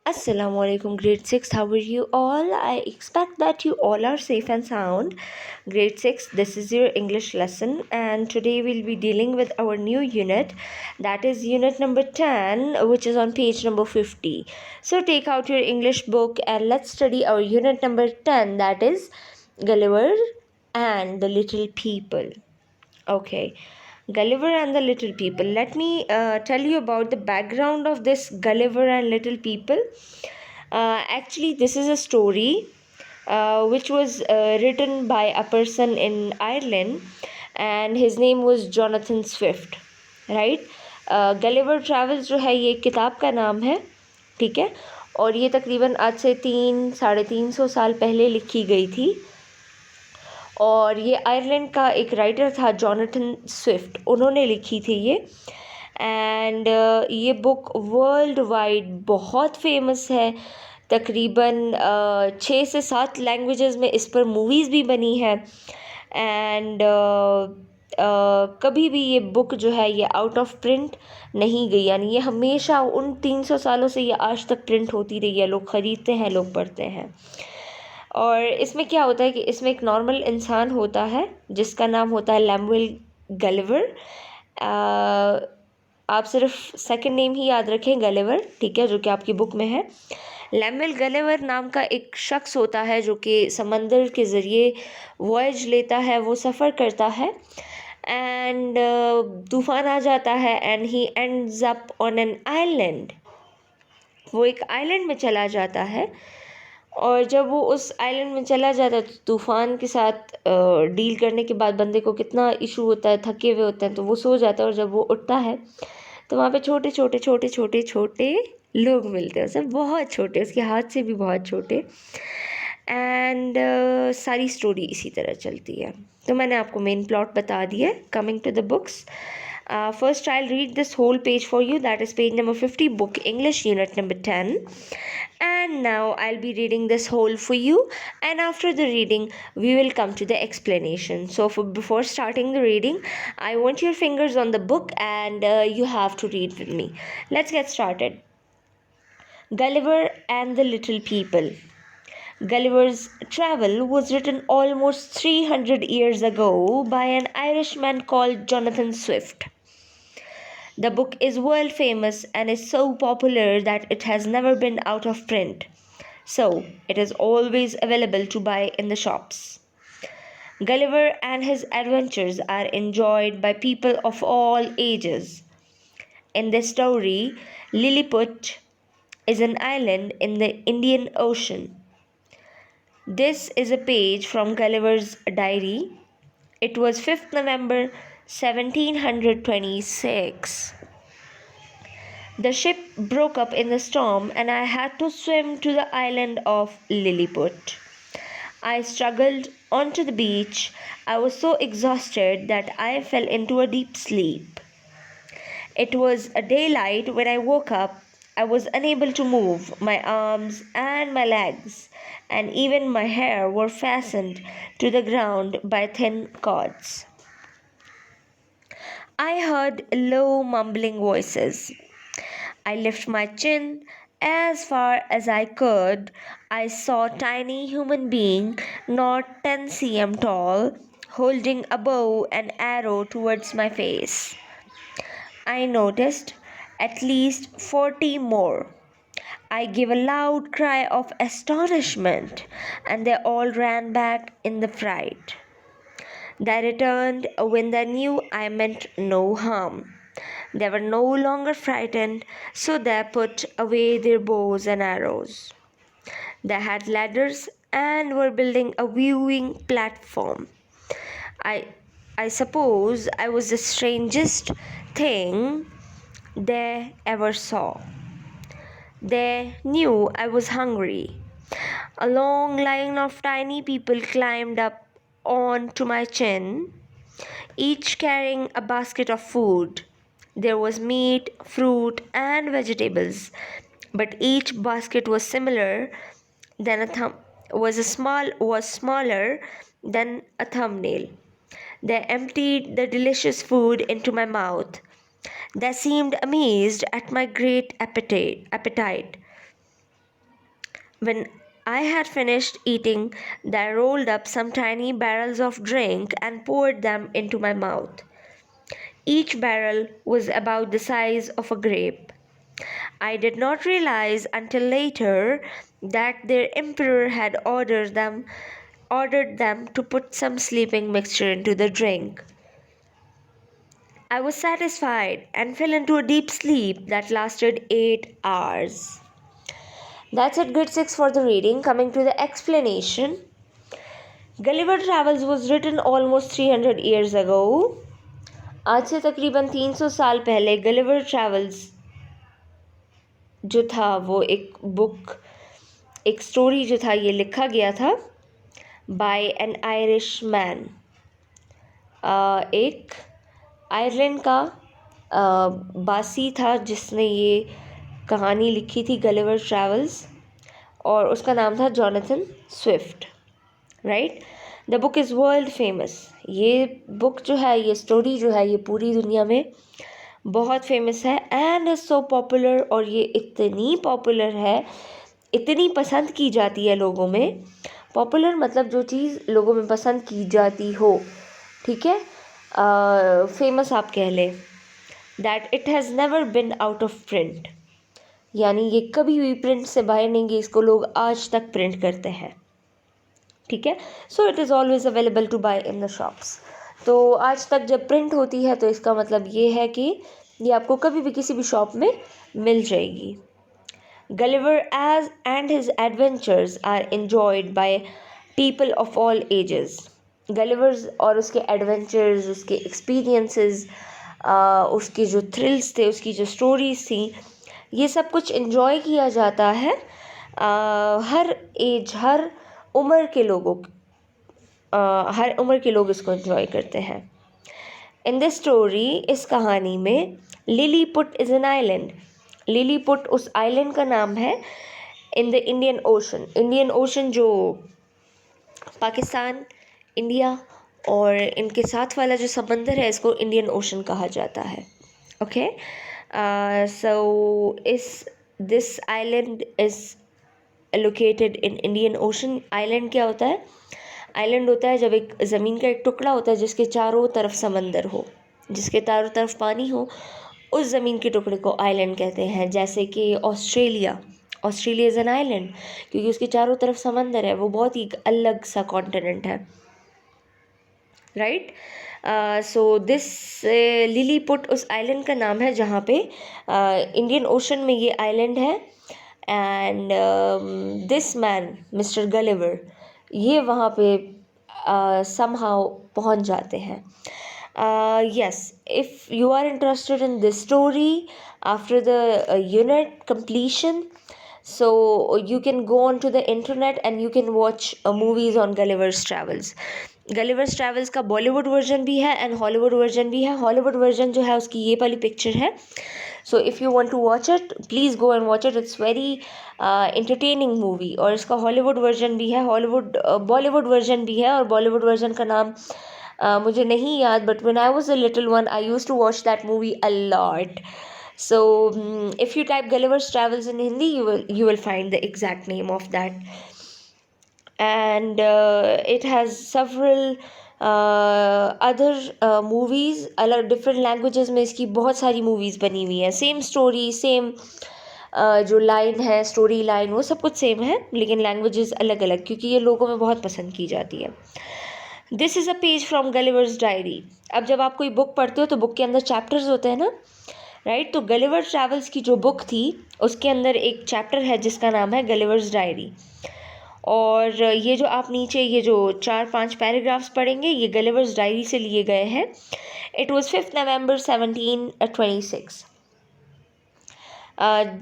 Assalamu alaikum, grade 6. How are you all? I expect that you all are safe and sound. Grade 6, this is your English lesson, and today we'll be dealing with our new unit, that is unit number 10, which is on page number 50. So take out your English book and let's study our unit number 10, that is Gulliver and the Little People. Okay, Gulliver and the Little People. Let me tell you about the background of this Gulliver and Little People. Actually, this is a story which was written by a person in Ireland, and his name was Jonathan Swift. Right Gulliver travels जो है ये किताब का नाम है, ठीक है, और ये तकरीबन आज से 300-350 साल पहले लिखी गई थी। और ये आयरलैंड का एक राइटर था जॉनथन स्विफ्ट, उन्होंने लिखी थी ये। एंड ये बुक वर्ल्ड वाइड बहुत फेमस है। तकरीबन 6 से 7 लैंग्वेजेस में इस पर मूवीज़ भी बनी है। एंड कभी भी ये बुक जो है ये आउट ऑफ प्रिंट नहीं गई, यानी ये हमेशा उन 300 सालों से ये आज तक प्रिंट होती रही है। लोग ख़रीदते हैं, लोग पढ़ते हैं। और इसमें क्या होता है कि इसमें एक नॉर्मल इंसान होता है जिसका नाम होता है लैमुएल गलिवर। आप सिर्फ सेकंड नेम ही याद रखें, गलिवर, ठीक है, जो कि आपकी बुक में है। लैमुएल गलिवर नाम का एक शख्स होता है जो कि समंदर के ज़रिए वॉयज लेता है, वो सफ़र करता है। एंड तूफ़ान आ जाता है and he ends up on an island. वो एक आइलैंड में चला जाता है, और जब वो उस आइलैंड में चला जाता है तो तूफ़ान के साथ डील करने के बाद बंदे को कितना इशू होता है, थके हुए होते हैं, तो वो सो जाता है। और जब वो उठता है तो वहाँ पे छोटे छोटे छोटे छोटे छोटे लोग मिलते हैं उसे, बहुत छोटे, उसके हाथ से भी बहुत छोटे। एंड सारी स्टोरी इसी तरह चलती है। तो मैंने आपको मेन प्लॉट बता दिया है। Coming to the books, first I'll read this whole page for you, that is page number 50, book English, unit number 10. And now I'll be reading this whole for you, and after the reading we will come to the explanation. So before starting the reading, I want your fingers on the book, and you have to read with me. Let's get started. Gulliver and the Little People. Gulliver's Travel was written almost 300 years ago by an Irishman called Jonathan Swift. The book is world famous and is so popular that it has never been out of print. So, it is always available to buy in the shops. Gulliver and his adventures are enjoyed by people of all ages. In this story, Lilliput is an island in the Indian Ocean. This is a page from Gulliver's diary. It was 5th November 1726. The ship broke up in the storm and I had to swim to the island of Lilliput. I struggled onto the beach. I was so exhausted that I fell into a deep sleep. It was a daylight when I woke up. I was unable to move. My arms and my legs and even my hair were fastened to the ground by thin cords. I heard low mumbling voices. I lifted my chin as far as I could. I saw a tiny human being, not 10 cm tall, holding a bow and arrow towards my face. I noticed at least 40 more. I gave a loud cry of astonishment, and they all ran back in the fright. They returned when they knew I meant no harm. They were no longer frightened, so they put away their bows and arrows. They had ladders and were building a viewing platform. I suppose I was the strangest thing they ever saw. They knew I was hungry. A long line of tiny people climbed up onto my chin, each carrying a basket of food. There was meat, fruit, and vegetables, but each basket was similar than was smaller than a thumbnail. They emptied the delicious food into my mouth. They seemed amazed at my great appetite. When I had finished eating, they rolled up some tiny barrels of drink and poured them into my mouth. Each barrel was about the size of a grape. I did not realize until later that their emperor had ordered them to put some sleeping mixture into the drink. I was satisfied and fell into a deep sleep that lasted 8 hours. That's it, grade 6 for the reading. Coming to the explanation. Gulliver Travels was written almost 300 years ago. आज से तकरीबन 300 साल पहले Gulliver travels जो था वो एक story जो था ये लिखा गया था बाय एन आयरिश मैन, एक आयरलैंड का बासी था जिसने ये कहानी लिखी थी गलिवर ट्रैवल्स, और उसका नाम था Jonathan Swift, right. The book is world famous. ये बुक जो है, ये स्टोरी जो है, ये पूरी दुनिया में बहुत फेमस है एंड इज़ सो पॉपुलर। और ये इतनी पॉपुलर है, इतनी पसंद की जाती है लोगों में। पॉपुलर मतलब जो चीज़ लोगों में पसंद की जाती हो, ठीक है। फेमस आप कह लें। That it has never been out of print, यानी ये कभी भी प्रिंट से बाहर नहीं गई, इसको लोग आज तक प्रिंट करते हैं, ठीक है। So it is always available to buy in the shops. तो आज तक जब प्रिंट होती है तो इसका मतलब ये है कि ये आपको कभी भी किसी भी शॉप में मिल जाएगी। Gulliver as and his adventures are enjoyed by people of all ages. Gulliver's और उसके एडवेंचर्स, उसके एक्सपीरियंसेस, उसके जो थ्रिल्स थे, उसकी जो स्टोरीज थी, ये सब कुछ एंजॉय किया जाता है हर एज, हर उम्र के लोग इसको एंजॉय करते हैं। इन दिस स्टोरी, इस कहानी में, Lilliput is an island. Lilliput उस आइलैंड का नाम है in the Indian ocean. Indian ocean जो पाकिस्तान, इंडिया और इनके साथ वाला जो समंदर है, इसको इंडियन ओशन कहा जाता है, okay. So this island is located in Indian ocean. Island क्या होता है? आइलैंड होता है जब एक ज़मीन का एक टुकड़ा होता है जिसके चारों तरफ समंदर हो, जिसके चारों तरफ पानी हो, उस ज़मीन के टुकड़े को आइलैंड कहते हैं। जैसे कि ऑस्ट्रेलिया इज़ एन आइलैंड, क्योंकि उसके चारों तरफ समंदर है, वो बहुत ही अलग सा कॉन्टिनेंट है, राइट। सो दिस लिलीपुट उस आइलैंड का नाम है जहाँ पे इंडियन ओशन में ये आइलैंड है। And this man mister Gulliver, ये वहाँ पे समहाउ पहुँच जाते हैं। Yes, if you are interested in this story after the unit completion, so you can go on to the internet and you can watch movies on Gulliver's Travels. Gulliver's Travels का Bollywood version भी है and Hollywood version भी है। Hollywood version जो है उसकी ये वाली पिक्चर है। So if you want to watch it, please go and watch it. It's very entertaining movie. और इसका हॉलीवुड वर्जन भी है, बॉलीवुड वर्जन भी है, और बॉलीवुड वर्जन का नाम मुझे नहीं याद, but when I was a little one I used to watch that movie a lot. So if you type Gulliver's Travels in Hindi, you will find the exact name of that. And it has several other movies, अलग different languages में इसकी बहुत सारी movies बनी हुई हैं। Same story, same जो line है, स्टोरी लाइन, वो सब कुछ सेम है, लेकिन लैंग्वेजेस अलग अलग, क्योंकि ये लोगों में बहुत पसंद की जाती है। This is a page from Gulliver's diary. अब जब आप कोई बुक पढ़ते हो तो बुक के अंदर चैप्टर्स होते हैं ना, राइट। तो गलिवर ट्रैवल्स की जो बुक थी उसके अंदर एक चैप्टर है जिसका नाम है गलिवर्स डायरी। और ये जो आप नीचे ये जो 4-5 पैराग्राफ्स पढ़ेंगे, ये गलिवर्स डायरी से लिए गए हैं। इट वॉज 5 नवंबर 1726।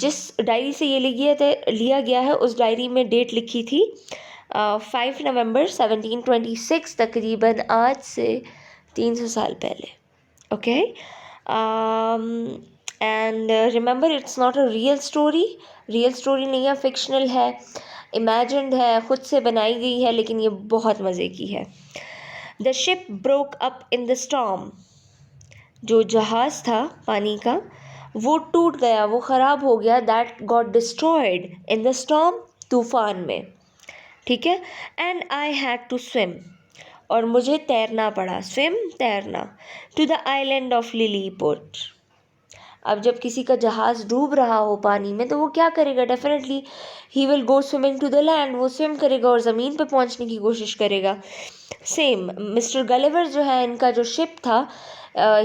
जिस डायरी से ये लिया गया है उस डायरी में डेट लिखी थी 5 नवंबर 1726, तकरीबन आज से 300 साल पहले, okay. And remember, it's not a real story नहीं है, फिक्शनल है, इमेजिन्ड है, खुद से बनाई गई है, लेकिन ये बहुत मज़े की है। The ship broke up in the storm. जो जहाज़ था पानी का वो टूट गया, वो ख़राब हो गया। That got destroyed in the storm, तूफान में, ठीक है। And I had to swim, और मुझे तैरना पड़ा, स्विम तैरना, to the island of Lilliput. अब जब किसी का जहाज़ डूब रहा हो पानी में तो वो क्या करेगा, definitely he will go swimming to the land, वो स्विम करेगा और ज़मीन पे पहुंचने की कोशिश करेगा। सेम मिस्टर गलिवर जो है, इनका जो शिप था,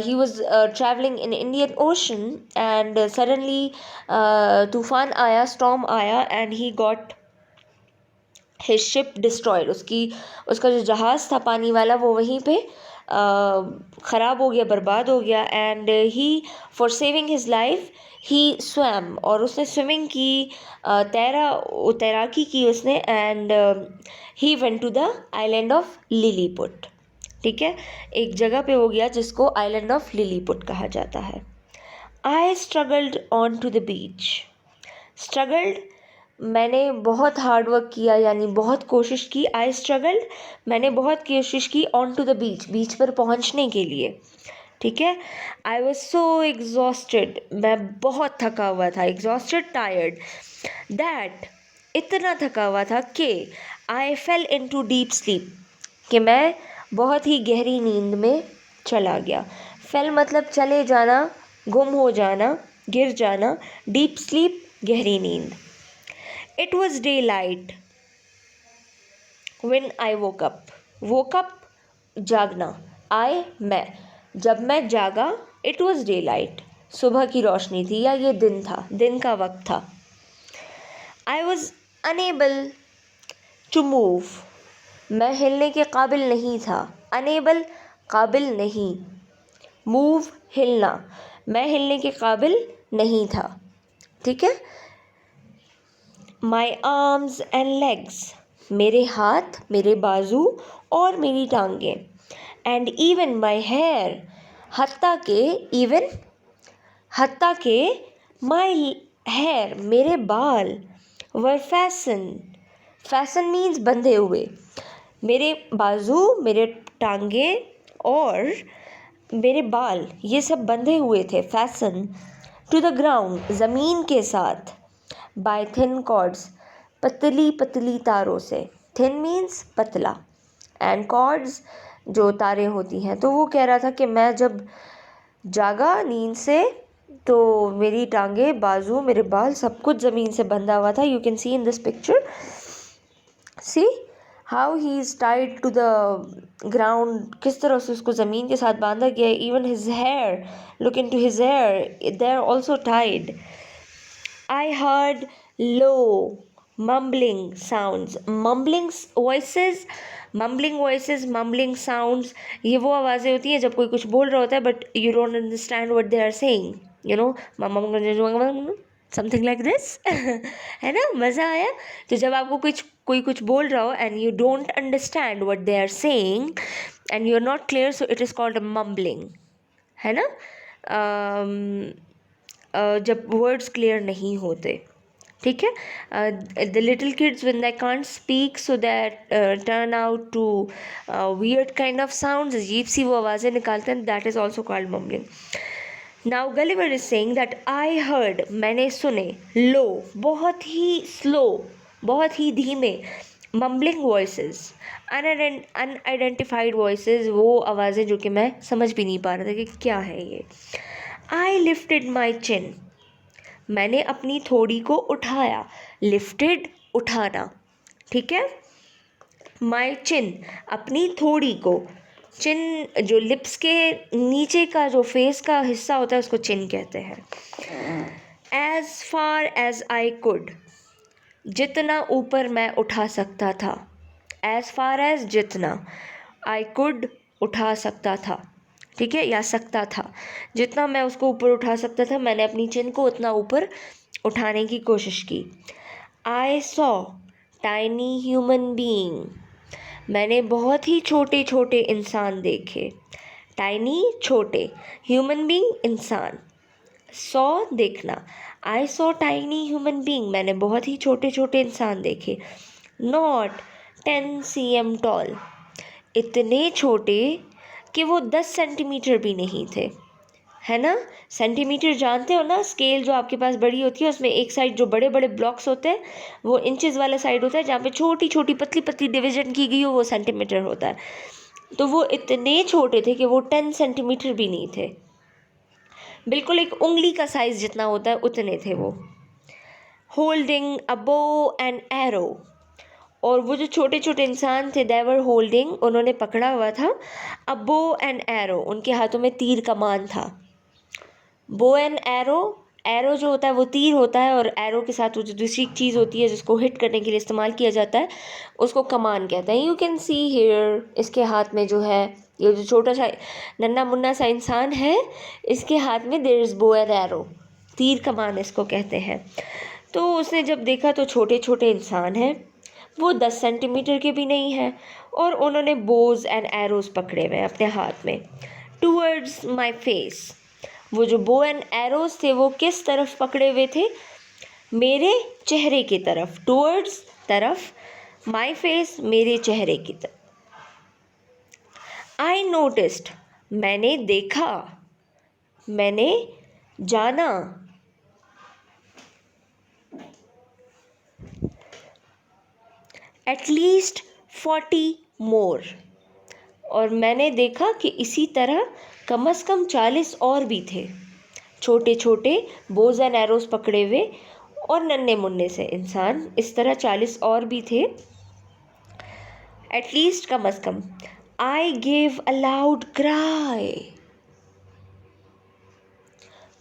he was traveling in Indian Ocean, and suddenly तूफान आया, storm आया, and he got his ship destroyed। उसका जो जहाज़ था पानी वाला वो वहीं पे ख़राब हो गया, बर्बाद हो गया। And he for saving his life he swam, और उसने स्विमिंग की, तैराकी की उसने। And he went to the island of Lilliput, ठीक है। एक जगह पे हो गया जिसको आइलैंड ऑफ लिलीपुट कहा जाता है। I struggled on to the beach. Struggled, मैंने बहुत हार्ड वर्क किया, यानी बहुत कोशिश की। आई स्ट्रगल्ड, मैंने बहुत कोशिश की, ऑन टू द बीच, बीच पर पहुंचने के लिए, ठीक है। आई वॉज सो एग्जॉस्टेड, मैं बहुत थका हुआ था, एग्जॉस्टेड, टायर्ड, दैट, इतना थका हुआ था कि I fell into deep sleep, कि मैं बहुत ही गहरी नींद में चला गया। फेल मतलब चले जाना, गुम हो जाना, गिर जाना, डीप स्लीप, गहरी नींद। It was day light when I woke up, woke up, जागना, I, मैं, जब मैं जागा, it was daylight, सुबह की रोशनी थी, या ये दिन था, दिन का वक्त था। I was unable to move, मैं हिलने के काबिल नहीं था, unable, काबिल नहीं, move, हिलना, मैं हिलने के काबिल नहीं था, ठीक है। My arms and legs, मेरे हाथ, मेरे बाजू और मेरी टांगें। एंड इवन माई हेयर, हत्ता के, इवन, हत्ता के, माई हेयर, मेरे बाल, वर फैसन, फैसन मीन्स बंधे हुए, मेरे बाजू, मेरे टांगें और मेरे बाल, ये सब बंधे हुए थे, फैसन, टू द ग्राउंड, ज़मीन के साथ, बाय थिन कॉर्ड्स, पतली पतली तारों से, थिन मीन्स पतला, एंड कॉर्ड्स, जो तारें होती हैं। तो वो कह रहा था कि मैं जब जागा नींद से तो मेरी टांगे, बाजू, मेरे बाल, सब कुछ ज़मीन से बंधा हुआ था। You can see in this picture, see how he is tied to the ground, किस तरह से उसको ज़मीन के साथ बांधा गया। Even his hair, look into his hair, they are also tied. I heard low mumbling sounds, mumbling voices, mumbling sounds, ये वो आवाज़ें होती हैं जब कोई कुछ बोल रहा होता है but you don't understand what they are saying, you know, something like this, है ना, मज़ा आया। तो जब आपको कोई कुछ बोल रहा हो and you don't understand what they are saying and you are not clear, so it is called a mumbling, है ना। जब वर्ड्स क्लियर नहीं होते, ठीक है। The little kids when they can't speak so that turn out to weird kind of sounds, अजीब सी वो आवाज़ें निकालते हैं, that is also called mumbling. Now Gulliver is saying that I heard, मैंने सुने, लो, बहुत ही स्लो, बहुत ही धीमे, मम्बलिंग वॉइसेस, अनआइडेंटिफाइड वॉइसेस, वो आवाज़ें जो कि मैं समझ भी नहीं पा रहा था कि क्या है ये। आई लिफ्टेड माई चिन, मैंने अपनी थोड़ी को उठाया, लिफ्टेड, उठाना, ठीक है। माई चिन, अपनी थोड़ी को, चिन जो लिप्स के नीचे का जो फेस का हिस्सा होता है उसको चिन कहते हैं। As far as I could, जितना ऊपर मैं उठा सकता था, एज फार एज, जितना, आई कुड, उठा सकता था, ठीक है, या सकता था, जितना मैं उसको ऊपर उठा सकता था, मैंने अपनी चिन को उतना ऊपर उठाने की कोशिश की। I saw tiny human being, मैंने बहुत ही छोटे छोटे इंसान देखे, टाइनी, छोटे, ह्यूमन बीइंग, इंसान, सॉ, देखना, I saw tiny human being, मैंने बहुत ही छोटे छोटे इंसान देखे। नॉट 10 cm टॉल, इतने छोटे कि वो 10 सेंटीमीटर भी नहीं थे, है ना। सेंटीमीटर जानते हो ना, स्केल जो आपके पास बड़ी होती है उसमें एक साइड जो बड़े बड़े ब्लॉक्स होते हैं वो इंचेस वाला साइड होता है, जहाँ पे छोटी छोटी पतली पतली डिवीजन की गई हो वो सेंटीमीटर होता है। तो वो इतने छोटे थे कि वो 10 सेंटीमीटर भी नहीं थे, बिल्कुल एक उंगली का साइज जितना होता है उतने थे वो। होल्डिंग अ बो एंड एरो, और वो जो छोटे छोटे इंसान थे देवर होल्डिंग, उन्होंने पकड़ा हुआ था अ बो एंड एरो, उनके हाथों में तीर कमान था। बो एंड एरो, एरो जो होता है वो तीर होता है, और एरो के साथ वो जो दूसरी चीज़ होती है जिसको हिट करने के लिए इस्तेमाल किया जाता है उसको कमान कहते हैं। यू कैन सी हियर, इसके हाथ में जो है ये जो छोटा सा नन्ना मुन्ना सा इंसान है, इसके हाथ में there is bow and arrow, तीर कमान इसको कहते हैं। तो उसने जब देखा तो छोटे छोटे इंसान हैं, वो 10 सेंटीमीटर के भी नहीं हैं, और उन्होंने बोज एंड एरोज पकड़े हुए हैं अपने हाथ में। टूवर्ड्स माई फेस, वो जो बो एंड एरोज थे वो किस तरफ पकड़े हुए थे, मेरे चेहरे की तरफ, टूवर्ड्स तरफ, माई फेस मेरे चेहरे की तरफ। आई नोटिस्ड, मैंने देखा, मैंने जाना, एटलीस्ट 40 मोर, और मैंने देखा कि इसी तरह कम से कम 40 और भी थे, छोटे छोटे बोज एंड एरोज पकड़े हुए और नन्हे मुन्ने से इंसान, इस तरह 40 और भी थे, एटलीस्ट कम से कम। I gave a loud cry,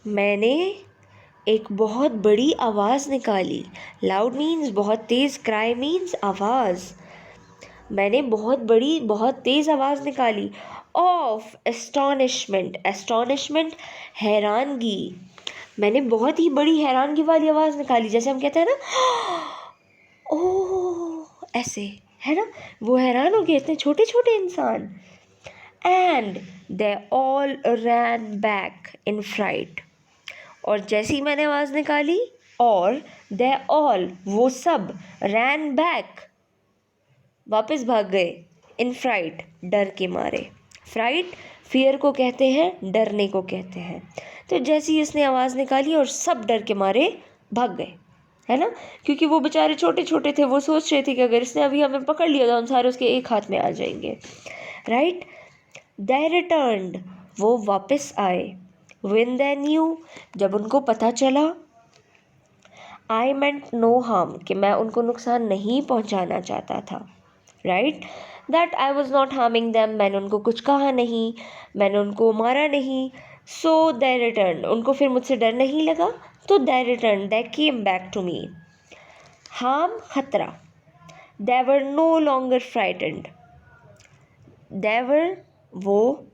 मैंने एक बहुत बड़ी आवाज़ निकाली। लाउड मीन्स बहुत तेज़, क्राई मीन्स आवाज़। मैंने बहुत बड़ी बहुत तेज़ आवाज़ निकाली। ऑफ एस्टॉनिशमेंट, एस्टॉनिशमेंट हैरानगी, मैंने बहुत ही बड़ी हैरानगी वाली आवाज़ निकाली, जैसे हम कहते हैं ना ओह, ऐसे, है ना, वो हैरान हो गए इतने छोटे छोटे इंसान। And they all ran back in fright, और जैसे ही मैंने आवाज़ निकाली, और दे ऑल, वो सब, रैन बैक, वापस भाग गए, इन फ्राइट, डर के मारे। फ्राइट फियर को कहते हैं, डरने को कहते हैं। तो जैसे ही इसने आवाज़ निकाली और सब डर के मारे भाग गए, है ना, क्योंकि वो बेचारे छोटे छोटे थे, वो सोच रहे थे कि अगर इसने अभी हमें पकड़ लिया तो हम सारे उसके एक हाथ में आ जाएंगे, राइट। दे रिटर्न्ड, वो वापस आए। व्हेन दे न्यू, जब उनको पता चला। आई मेंट नो हार्म, कि मैं उनको नुकसान नहीं पहुंचाना चाहता था, right. That I was not harming them, मैंने उनको कुछ कहा नहीं, मैंने उनको मारा नहीं। सो दे रिटर्न, उनको फिर मुझसे डर नहीं लगा, तो they return, they came back to me. Harm, खतरा। They were no longer frightened, they were, वो,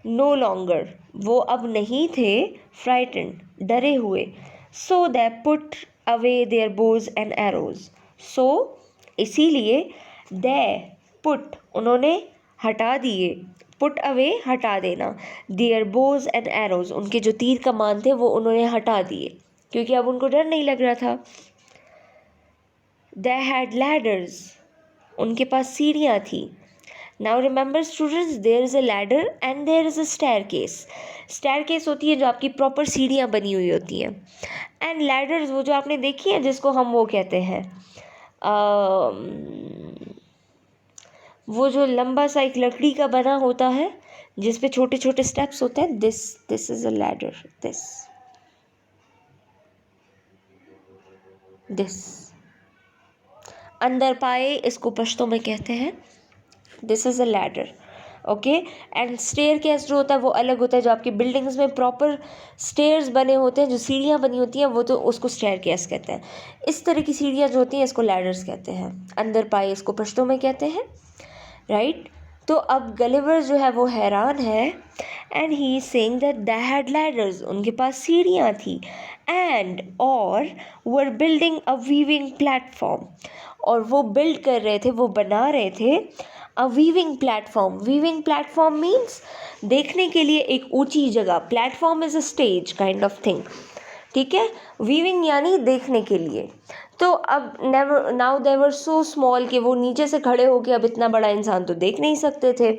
नो लॉन्गर, वो अब नहीं थे, फ्राइटेंड, डरे हुए। So they put away their bows and arrows, so, इसीलिए, दे पुट, उन्होंने हटा दिए, पुट अवे हटा देना, देयर बोज एंड एरोज, उनके जो तीर कमान थे वो उन्होंने हटा दिए, क्योंकि अब उनको डर नहीं लग रहा था। दे हैड लैडर्स, उनके पास सीढ़ियाँ थी। Now remember students, there is a ladder and there is a staircase. Staircase होती है जो आपकी प्रॉपर सीढ़ियाँ बनी हुई होती हैं, एंड लैडर्स वो जो आपने देखी है जिसको हम वो कहते हैं, वो जो लंबा सा एक लकड़ी का बना होता है जिस पे छोटे छोटे स्टेप्स होते हैं, this is a ladder, this अंदर पाए इसको पश्तो में कहते हैं, this is a ladder, okay. And staircase जो होता है वो अलग होता है, जो आपकी बिल्डिंग्स में प्रॉपर स्टेयर्स बने होते हैं, जो सीढ़ियाँ बनी होती हैं वो तो उसको स्टेयर केस कहते हैं। इस तरह की सीढ़ियाँ जो होती हैं इसको लैडर्स कहते हैं, अंदर पाए इसको पश्तो में कहते हैं, राइट। तो अब गलिवर जो है वो हैरान है, and he is saying that they had ladders, उनके पास सीढ़ियाँ थी, एंड और were building a viewing platform, और वो बिल्ड कर रहे थे, वो बना रहे थे a viewing platform. Viewing platform means देखने के लिए एक ऊंची जगह, platform is a stage kind of thing, ठीक है। वीविंग यानी देखने के लिए, तो अब never now they were so small कि वो नीचे से खड़े होके अब इतना बड़ा इंसान तो देख नहीं सकते थे।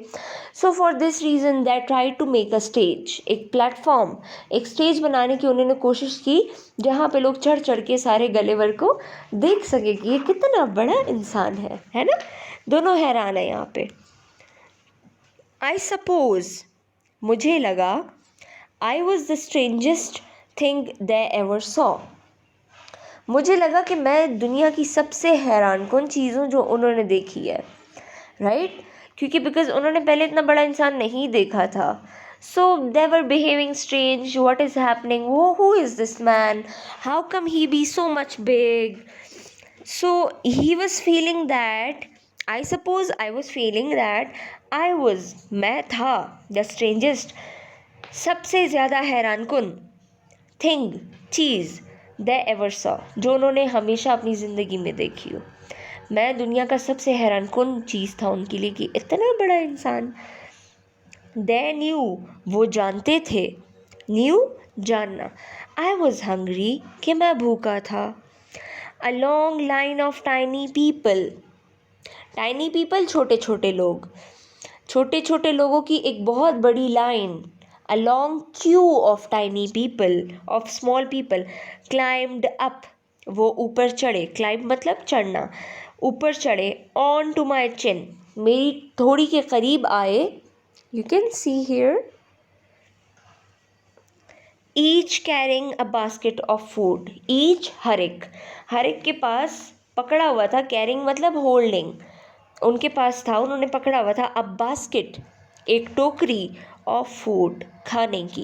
So for this reason they try to make a stage, एक प्लेटफॉर्म, एक स्टेज बनाने की उन्होंने कोशिश की जहाँ पे लोग चढ़ चढ़ के सारे गलेवर को देख सके कि ये कितना बड़ा इंसान है ना। दोनों हैरान है यहाँ पे। आई सपोज, मुझे लगा, I was the strangest thing they ever saw, मुझे लगा कि मैं दुनिया की सबसे हैरान कौन चीज़ हूँ जो उन्होंने देखी है, राइट क्योंकि बिकॉज उन्होंने पहले इतना बड़ा इंसान नहीं देखा था। So they were behaving strange, what is happening, वो who is this man, how come he be so much big. So he was feeling that, I suppose I was feeling that I was, मैं था the strangest, सबसे ज़्यादा हैरान कुन thing, चीज़, they ever saw, जो उन्होंने हमेशा अपनी ज़िंदगी में देखी हो। मैं दुनिया का सबसे हैरान कुन चीज़ था उनके लिए कि इतना बड़ा इंसान। दे न्यू, वो जानते थे, न्यू जानना, आई वॉज हंग्री, कि मैं भूखा था। A long line of tiny people, tiny people छोटे छोटे लोग, छोटे छोटे लोगों की एक बहुत बड़ी line, a long queue of tiny people, of small people, climbed up, वो ऊपर चढ़े, climb मतलब चढ़ना, ऊपर चढ़े, on to my chin, मेरी थोड़ी के करीब आए, you can see here, each carrying a basket of food, each हर एक के पास पकड़ा हुआ था, carrying मतलब holding, उनके पास था, उन्होंने पकड़ा हुआ था, a basket, एक टोकरी, ऑफ फूड, खाने की।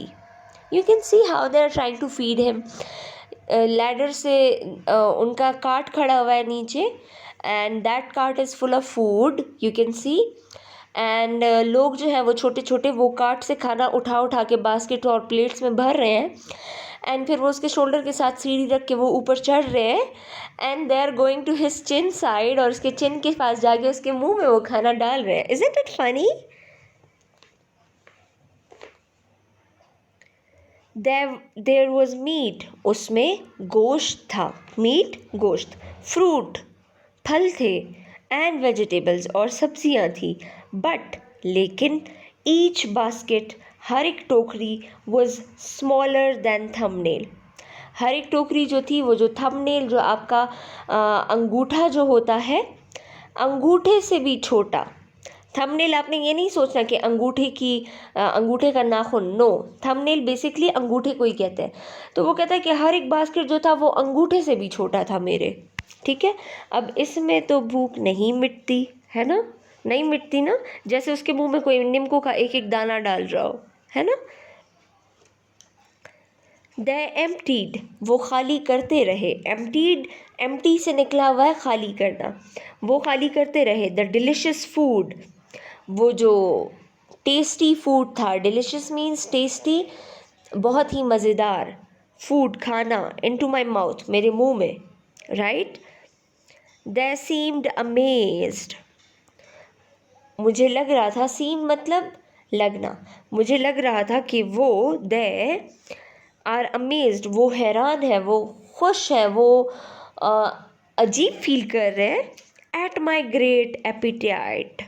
You can see how they are trying to feed him. Ladder से उनका कार्ट खड़ा हुआ है नीचे, and that cart is full of food, you can see. And लोग जो है वो छोटे छोटे वो कार्ट से खाना उठा उठा के बास्केट और प्लेट्स में भर रहे हैं, एंड फिर वो उसके शोल्डर के साथ सीढ़ी रख के वो ऊपर चढ़ रहे हैं, and they are going to his chin side, और उसके चिन के पास जाके उसके मुंह में वो खाना डाल रहे हैं। Isn't it funny? There was meat, उसमें गोश्त था, मीट गोश्त, फ्रूट फल थे, एंड वेजिटेबल्स और सब्जियां थी, बट लेकिन ईच बास्केट, हर एक टोकरी, वॉज स्मॉलर दैन थंबनेल, हर एक टोकरी जो थी वो जो थंबनेल, जो आपका अंगूठा जो होता है, अंगूठे से भी छोटा। थंबनेल आपने ये नहीं सोचना कि अंगूठे का नाखून, नो, थंबनेल बेसिकली अंगूठे को ही कहते हैं। तो वो कहता है कि हर एक बास्केट जो था वो अंगूठे से भी छोटा था मेरे, ठीक है। अब इसमें तो भूख नहीं मिटती है ना, नहीं मिटती ना, जैसे उसके मुंह में कोई नींबू का एक एक दाना डाल रहा हो, है ना। दे एम्प्टीड, वो खाली करते रहे, एम्प्टीड, एम्प्टी से निकला हुआ है खाली करना, वो खाली करते रहे, द डिलिशियस फूड, वो जो टेस्टी फूड था, डिलिशियस मीन्स टेस्टी, बहुत ही मज़ेदार, फूड खाना, इनटू माय माउथ, मेरे मुंह में, राइट। दे सीम्ड अमेज्ड, मुझे लग रहा था, सीम मतलब लगना, मुझे लग रहा था कि वो, दे आर अमेज्ड, वो हैरान है, वो खुश है, वो अजीब फील कर रहे हैं, एट माई ग्रेट एपिटाइट,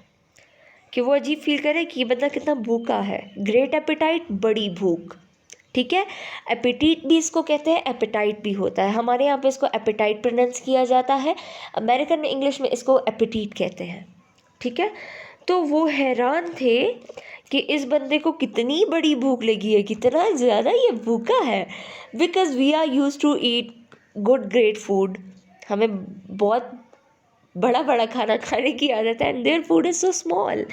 कि वो अजीब फील करे कि बंदा कितना भूखा है। ग्रेट एपिटाइट, बड़ी भूख, ठीक है। एपिटाइट भी इसको कहते हैं, एपिटाइट भी होता है, हमारे यहाँ पे इसको एपिटाइट प्रोनाउंस किया जाता है, अमेरिकन में इंग्लिश में इसको एपिटाइट कहते हैं, ठीक है। तो वो हैरान थे कि इस बंदे को कितनी बड़ी भूख लगी है, कितना ज़्यादा ये भूखा है, because we are use to eat good great food, हमें बहुत बड़ा बड़ा खाना खाने की आदत है, and their food is so small.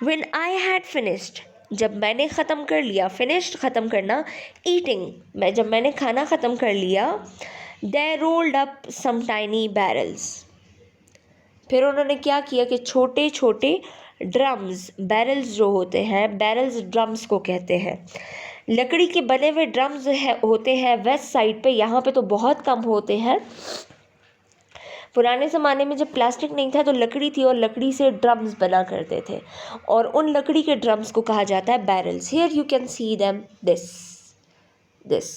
When I had finished, जब मैंने ख़त्म कर लिया, फिनिश्ड ख़त्म करना, ईटिंग, जब मैंने खाना ख़त्म कर लिया, they rolled up some tiny barrels, फिर उन्होंने क्या किया कि छोटे छोटे ड्रम्स, बैरल्स जो होते हैं, बैरल्स ड्रम्स को कहते हैं, लकड़ी के बने हुए ड्रम्स होते हैं वेस्ट साइड पे, यहाँ पे तो बहुत कम होते हैं। पुराने ज़माने में जब प्लास्टिक नहीं था तो लकड़ी थी, और लकड़ी से ड्रम्स बना करते थे, और उन लकड़ी के ड्रम्स को कहा जाता है barrels. Here you can see them, this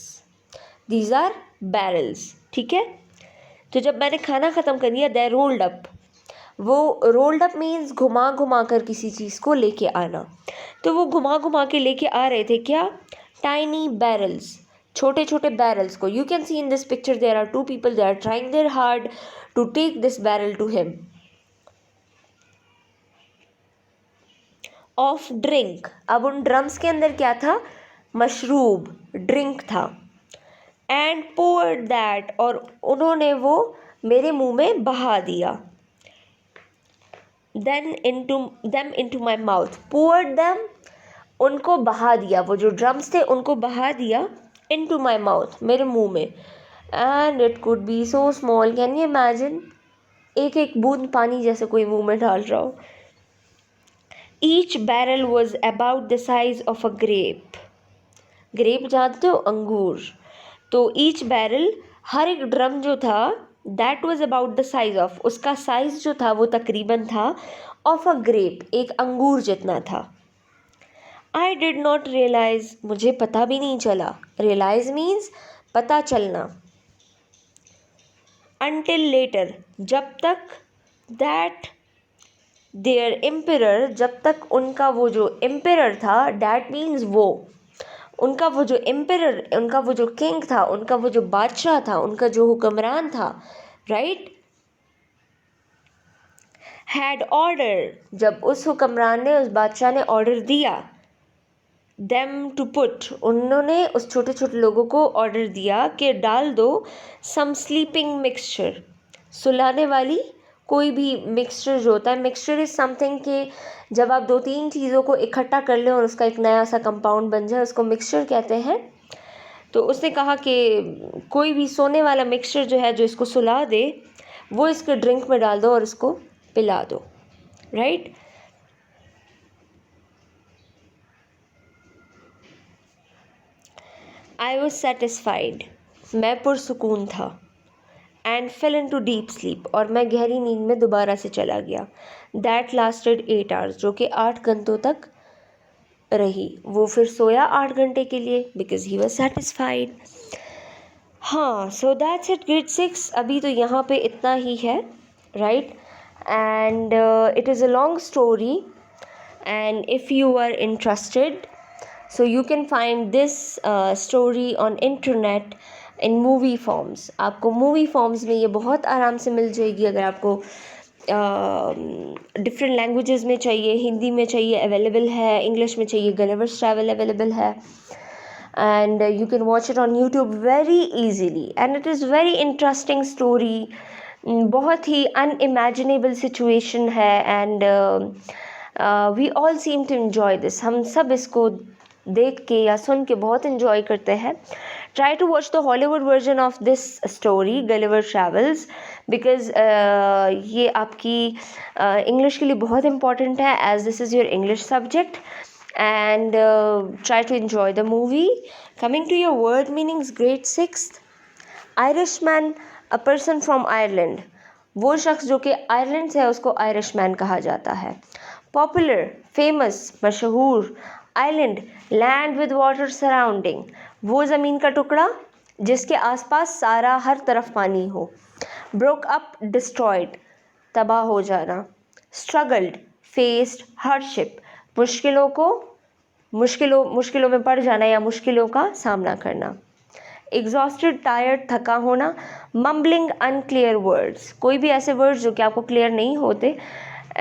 these are barrels, ठीक है। तो जब मैंने खाना ख़त्म कर दिया, दे रोल्ड अप, वो रोल्ड अप मीन्स घुमा घुमा कर किसी चीज़ को लेके आना। तो वो घुमा घुमा के लेके आ रहे थे क्या, टाइनी बैरल्स, छोटे छोटे बैरल्स को। You can see in this picture there are 2 people, they are trying their hard to take this barrel to him of drink. अब उन ड्रम्स के अंदर क्या था, मशरूब, ड्रिंक था। एंड पोअर्ड दैट, और उन्होंने वो मेरे मुंह में बहा दिया। Then into my mouth, poured them, उनको बहा दिया, वो जो ड्रम्स थे उनको बहा दिया इनटू माई माउथ, मेरे मुंह में। And it could be so small, can you imagine, एक एक बूंद पानी जैसे कोई मुंह में डाल रहा हो। Each barrel was about the size of a grape. Grape जानते हो, अंगूर। तो ईच बैरल, हर एक ड्रम जो था, that was about the size of, उसका साइज जो था वो तकरीबन था, ऑफ अ ग्रेप, एक अंगूर जितना था। आई डिड नॉट रियलाइज, मुझे पता भी नहीं चला, रियलाइज मीन्स पता चलना। अनटिल लेटर, जब तक, दैट देयर एम्परर, जब तक उनका वो जो एम्परर था, डैट मीन्स वो, उनका वो जो एम्परर, उनका वो जो किंग था, उनका वो जो बादशाह था, उनका जो हुक्मरान था, राइट, हैड ऑर्डर, जब उस हुक्मरान ने, उस बादशाह ने ऑर्डर दिया, देम टू पुट, उन्होंने उस छोटे छोटे लोगों को ऑर्डर दिया कि डाल दो सम स्लीपिंग मिक्सचर, सुलाने वाली कोई भी मिक्सचर जो होता है। मिक्सचर इज़ समथिंग कि जब आप 2-3 चीज़ों को इकट्ठा कर लें और उसका एक नया सा कंपाउंड बन जाए, उसको मिक्सचर कहते हैं। तो उसने कहा कि कोई भी सोने वाला मिक्सचर जो है, जो इसको सुला दे, वो इसके ड्रिंक में डाल दो और इसको पिला दो, राइट। आई वॉज सेटिस्फाइड, मैं पुरसुकून था। And fell into deep sleep, और मैं गहरी नींद में दोबारा से चला गया। दैट लास्टेड 8 hours, जो कि 8 घंटों तक रही। वो फिर सोया 8 घंटे के लिए, बिकॉज ही वॉज सेटिस्फाइड। हाँ, सो दैट्स इट ग्रेड 6। अभी तो यहाँ पे इतना ही है, right. And it is a long story, and if you are interested, so you can find this story on internet in movie forms। आपको movie forms में ये बहुत आराम से मिल जाएगी। अगर आपको डिफरेंट लैंग्वेजेस में चाहिए, हिंदी में चाहिए अवेलेबल है, इंग्लिश में चाहिए गलिवर्स ट्रैवल अवेलेबल है, and you can watch it on YouTube very easily, and it is very interesting story. बहुत ही अनइमेजिनेबल सिचुएशन है, and we all seem to enjoy this. हम सब इसको देख के या सुन के बहुत इन्जॉय करते हैं। Try to watch the Hollywood version of this story Gulliver travels, because ये आपकी इंग्लिश के लिए बहुत इंपॉर्टेंट है, as this is your English subject. And try to enjoy the movie. Coming to your word meanings, grade 6, Irishman, a person from Ireland, वो शख्स जो कि आयरलैंड से है उसको आयरिशमैन कहा जाता है। पॉपुलर, फेमस, मशहूर। Island, land with water surrounding, वो ज़मीन का टुकड़ा जिसके आसपास सारा हर तरफ पानी हो। ब्रोक अप, डिस्ट्रॉयड, तबाह हो जाना। स्ट्रगल्ड, फेस्ड, हार्डशिप, मुश्किलों में पड़ जाना या मुश्किलों का सामना करना। एग्जॉस्टेड, टायर्ड, थका होना। मम्बलिंग अनक्लियर वर्ड्स, कोई भी ऐसे वर्ड्स जो कि आपको क्लियर नहीं होते,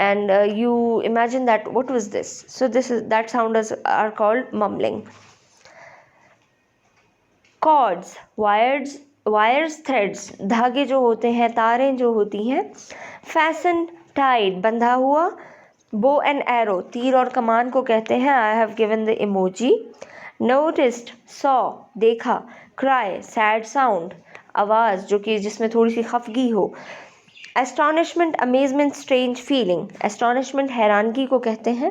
and you imagine that what was this, so that sound are called mumbling. Cords, wires, threads, धागे जो होते हैं, तारें जो होती हैं। Fasten, tied, बंधा हुआ। Bow and arrow, तीर और कमान को कहते हैं। I have given the emoji. Noticed, saw, देखा। Cry, sad sound, आवाज़ जो कि जिसमें थोड़ी सी खफगी हो। Astonishment, amazement, strange feeling, astonishment हैरानगी को कहते हैं।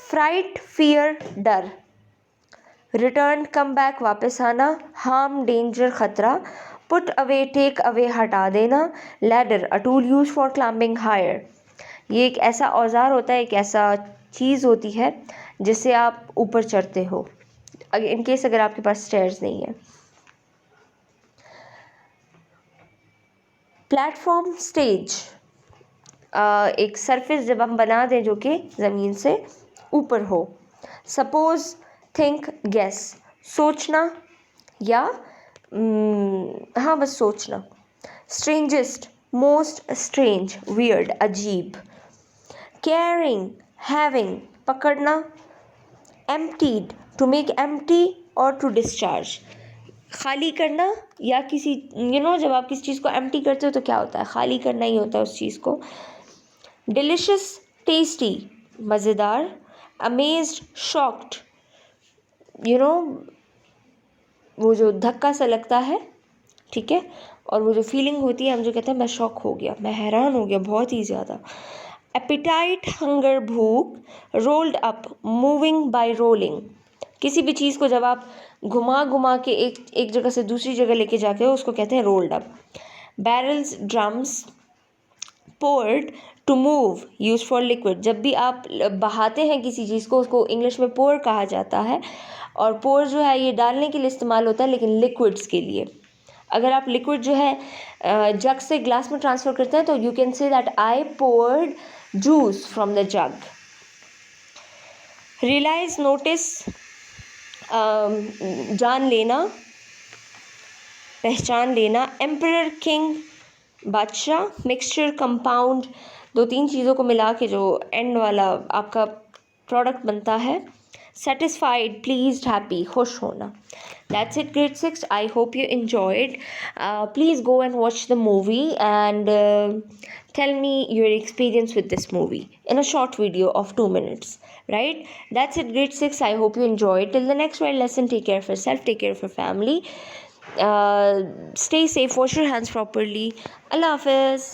फ्राइट, फियर, डर। रिटर्न, कम बैक, वापस आना। हार्म, डेंजर, खतरा। पुट अवे, टेक अवे, हटा देना। Ladder, a tool use for climbing higher, ये एक ऐसा औजार होता है, एक ऐसा चीज़ होती है जिससे आप ऊपर चढ़ते हो, इन केस अगर आपके पास स्टेयर्स नहीं है। प्लेटफॉर्म स्टेज, एक सरफेस जब हम बना दें जो कि ज़मीन से ऊपर हो। सपोज, थिंक, गेस, सोचना या हाँ बस सोचना। स्ट्रेंजेस्ट, मोस्ट स्ट्रेंज, वियर्ड, अजीब। कैरिंग, हैविंग, पकड़ना। एम्प्टीड, टू मेक एम्प्टी और टू डिस्चार्ज, खाली करना या किसी जब आप किसी चीज़ को एम्प्टी करते हो तो क्या होता है, खाली करना ही होता है उस चीज़ को। डिलिशियस, टेस्टी, मज़ेदार। अमेज्ड, शॉक्ड, वो जो धक्का सा लगता है, ठीक है, और वो जो फीलिंग होती है, हम जो कहते हैं मैं शॉक हो गया, मैं हैरान हो गया बहुत ही ज़्यादा। एपिटाइट, हंगर, भूख। Rolled up, moving bye rolling, किसी भी चीज़ को जब आप घुमा घुमा के एक जगह से दूसरी जगह लेके जाते हो उसको कहते हैं rolled up. Barrels, drums. Poured, to move, use for liquid, जब भी आप बहाते हैं किसी चीज़ को उसको इंग्लिश में पोर कहा जाता है। और पोर जो है ये डालने के लिए इस्तेमाल होता है, लेकिन लिक्विड्स के लिए। अगर आप लिक्विड जो है जग से ग्लास में ट्रांसफ़र करते हैं तो you can say that I poured juice from the jug. Realise, notice, जान लेना, पहचान लेना। एम्परर, किंग, बादशाह। मिक्सचर, कंपाउंड, दो तीन चीज़ों को मिला के जो एंड वाला आपका प्रोडक्ट बनता है। सेटिस्फाइड, प्लीज्ड, हैप्पी, खुश होना। That's it, grade 6. I hope you enjoyed. Please go and watch the movie and tell me your experience with this movie in a short video of 2 minutes. Right? That's it, grade 6. I hope you enjoyed. Till the next while lesson, take care of yourself, take care of your family. Stay safe, wash your hands properly. Allah Hafiz.